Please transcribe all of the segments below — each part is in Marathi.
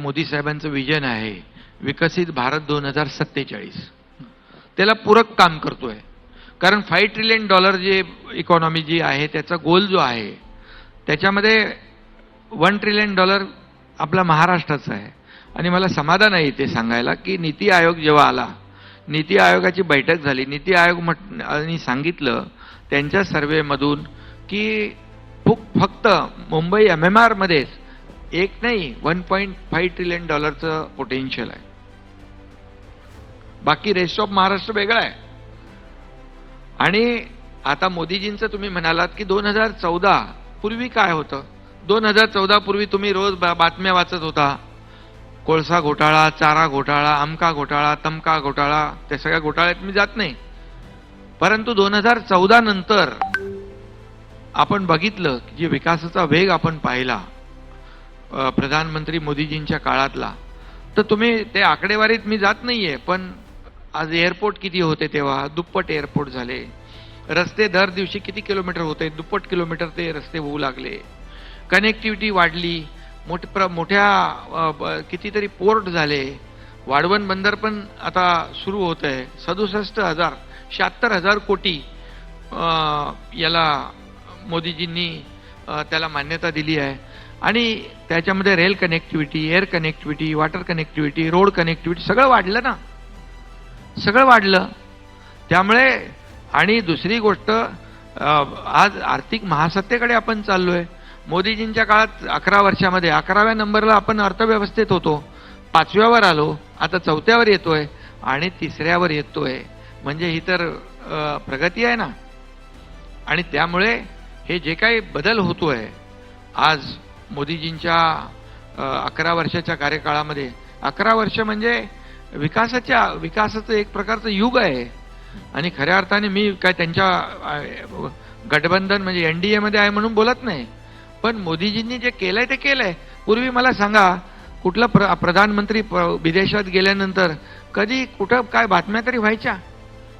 मोदी साहेबांचं विजन आहे विकसित भारत 2047, त्याला पूरक काम करतोय. कारण $5 ट्रिलियन जे इकॉनॉमी जी आहे त्याचा गोल जो आहे त्याच्यामध्ये $1 ट्रिलियन आपला महाराष्ट्राचा आहे. आणि मला समाधान आहे ते सांगायला की नीती आयोग जेव्हा आला, नीती आयोगाची बैठक झाली, नीती आयोग आणि सांगितलं त्यांच्या सर्वेमधून की फक्त मुंबई MMR मध्येच एक नाही $1.5 ट्रिलियन पोटेन्शियल आहे. बाकी रेस्ट ऑफ महाराष्ट्र वेगळा आहे. आणि आता मोदीजींचं तुम्ही म्हणालात की 2014 पूर्वी काय होतं? 2014 पूर्वी तुम्ही रोज बातम्या वाचत होता, कोळसा घोटाळा, चारा घोटाळा, अमका घोटाळा, तमका घोटाळा. त्या सगळ्या घोटाळ्यात मी जात नाही. परंतु 2014 नंतर आपण बघितलं की जे विकासाचा वेग आपण पाहिला प्रधानमंत्री मोदीजींच्या काळातला, तर तुम्ही ते आकडेवारीत मी जात नाहीये, पण आज एअरपोर्ट किती होते तेव्हा दुप्पट एअरपोर्ट झाले. रस्ते दर दिवशी किती किलोमीटर होते, दुप्पट किलोमीटर ते रस्ते होऊ लागले. कनेक्टिव्हिटी वाढली, मोठ्या कितीतरी पोर्ट झाले. वाढवण बंदर पण आता सुरू होत आहे. 76,000 कोटी याला मोदीजींनी त्याला मान्यता दिली आहे. आणि त्याच्यामध्ये rail connectivity, air connectivity, water connectivity, road connectivity सगळं वाढलं ना, सगळं वाढलं. त्यामुळे आणि दुसरी गोष्ट आज आर्थिक महासत्तेकडे आपण चाललोय. मोदीजींच्या काळात 11 वर्षामध्ये 11व्या नंबरला आपण अर्थव्यवस्थेत होतो, 5व्यावर आलो, आता 4थ्यावर येतोय आणि 3ऱ्यावर येतोय. म्हणजे ही तर प्रगती आहे ना. आणि त्यामुळे हे जे काही बदल होतोय आज मोदीजींच्या 11 वर्षाच्या कार्यकाळामध्ये, 11 वर्ष म्हणजे विकासाचं एक प्रकारचं युग आहे. आणि खऱ्या अर्थाने मी काय त्यांच्या गठबंधन म्हणजे NDA मध्ये आहे म्हणून बोलत नाही, पण मोदीजींनी जे केलंय ते केलंय. पूर्वी मला सांगा, कुठला प्रधानमंत्री विदेशात गेल्यानंतर कधी कुठं काय बातम्या तरी व्हायच्या?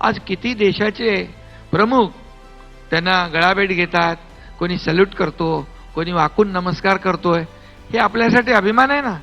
आज किती देशाचे प्रमुख त्यांना गळाभेट घेतात, कोणी सल्यूट करतो, कोणी वाकून नमस्कार करतोय. हे आपल्यासाठी अभिमान आहे ना.